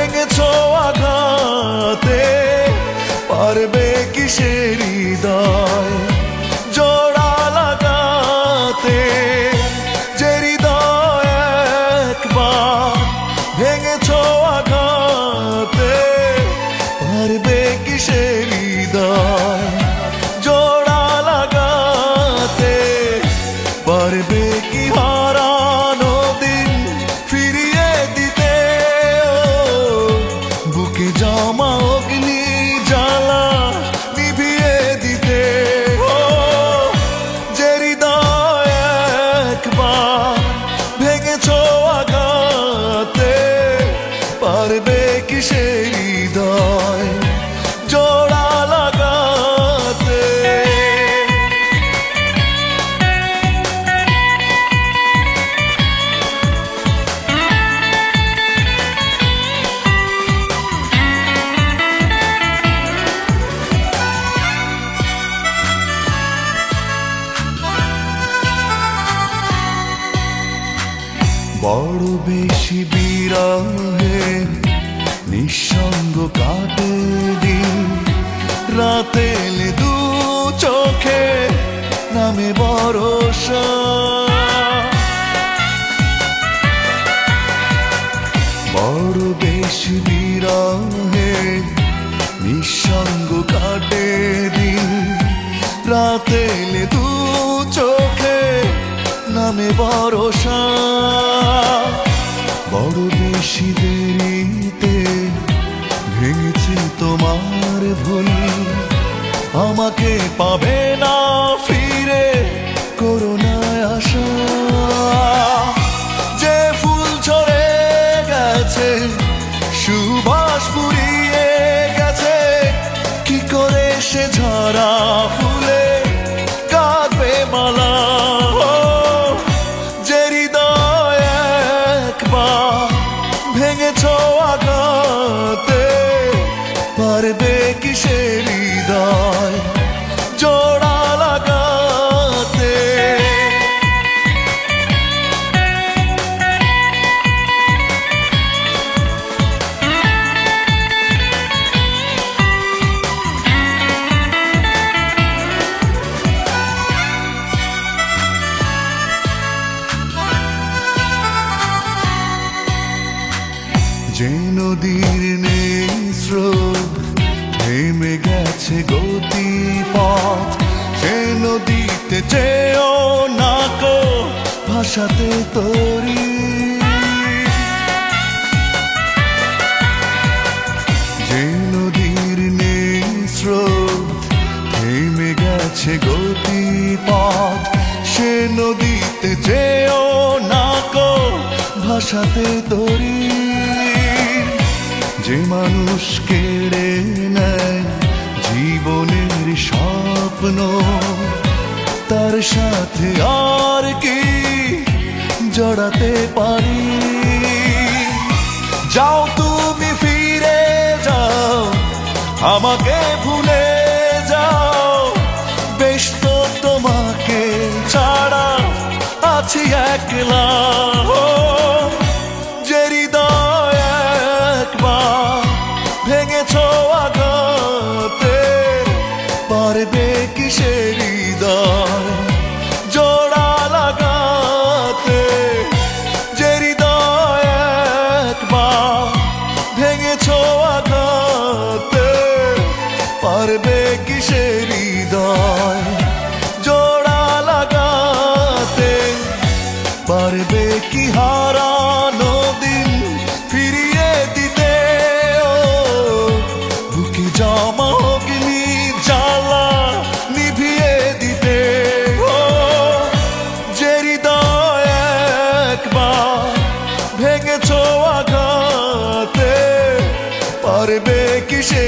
ভেঙেছো আঘাতে, পারবে কি সে হৃদয় জোড়া লাগাতে? যে হৃদয় একবার ভেঙেছো আঘাতে, পারবে কি সে হৃদয় জোড়া লাগাতে? পারবে কি হারানো দিন ফিরিয়ে দিতে? বুকে জমা অগ্নি জ্বালা নিভিয়ে দিতে? যে হৃদয় একবার ভেঙেছো আঘাতে, পারবে কি সে হৃদয় জোড়া লাগাতে? বড় বেশি বিরহে নিঃসঙ্গ কাটে দিন, রাতে এলে দু চোখে নামে ভরসা। বড় বেশি বিরহে নিঃসঙ্গ কাটে দিন, রাতে এলে দু চোখে নামে ভরসা। বড় বেশি দেরিতে ভেঙেছি তোমার ভুল, আমাকে পাবে না ফিরে করুণায় আশা। যে ফুল ঝরে গেছে সুবাস ফুরিয়ে গেছে, কি করে সে ঝরা ফুলে কাঁদবে মালা? যে হৃদয় একবার ভেঙেছো আঘাতে, পারবে কি সে হৃদয় জোড়া লাগাতে? যে নদীর নেই স্রোত থেমে গেছে গতিপথ, সে নদীতে যেও না কো ভাসাতে তরি। যে নদীর নেই স্রোত থেমে গেছে গতিপথ, সে নদীতে যেও না কো ভাসাতে তরি। যে মানুষ কেড়ে নেয় জীবনের স্বপ্ন, তার সাথে আর কি জড়াতে পারি? যাও তুমি ফিরে যাও, আমাকে ভুলে যাও, বেশ তো তোমাকে ছাড়া আছি একলা। যে হৃদয় একবার ভেঙেছো আঘাতে, পারবে কি সে হৃদয় জোড়া লাগাতে? যে হৃদয় একবার ভেঙেছো আঘাতে, পারবে কি সে হৃদয় জোড়া লাগাতে? পারবে কি হারানো দিন ফিরিয়ে দিতে? বুকে জমা অগ্নি জ্বালা নিভিয়ে দিতে? যে হৃদয় একবার ভেঙেছো আঘাতে, পারবে কি সে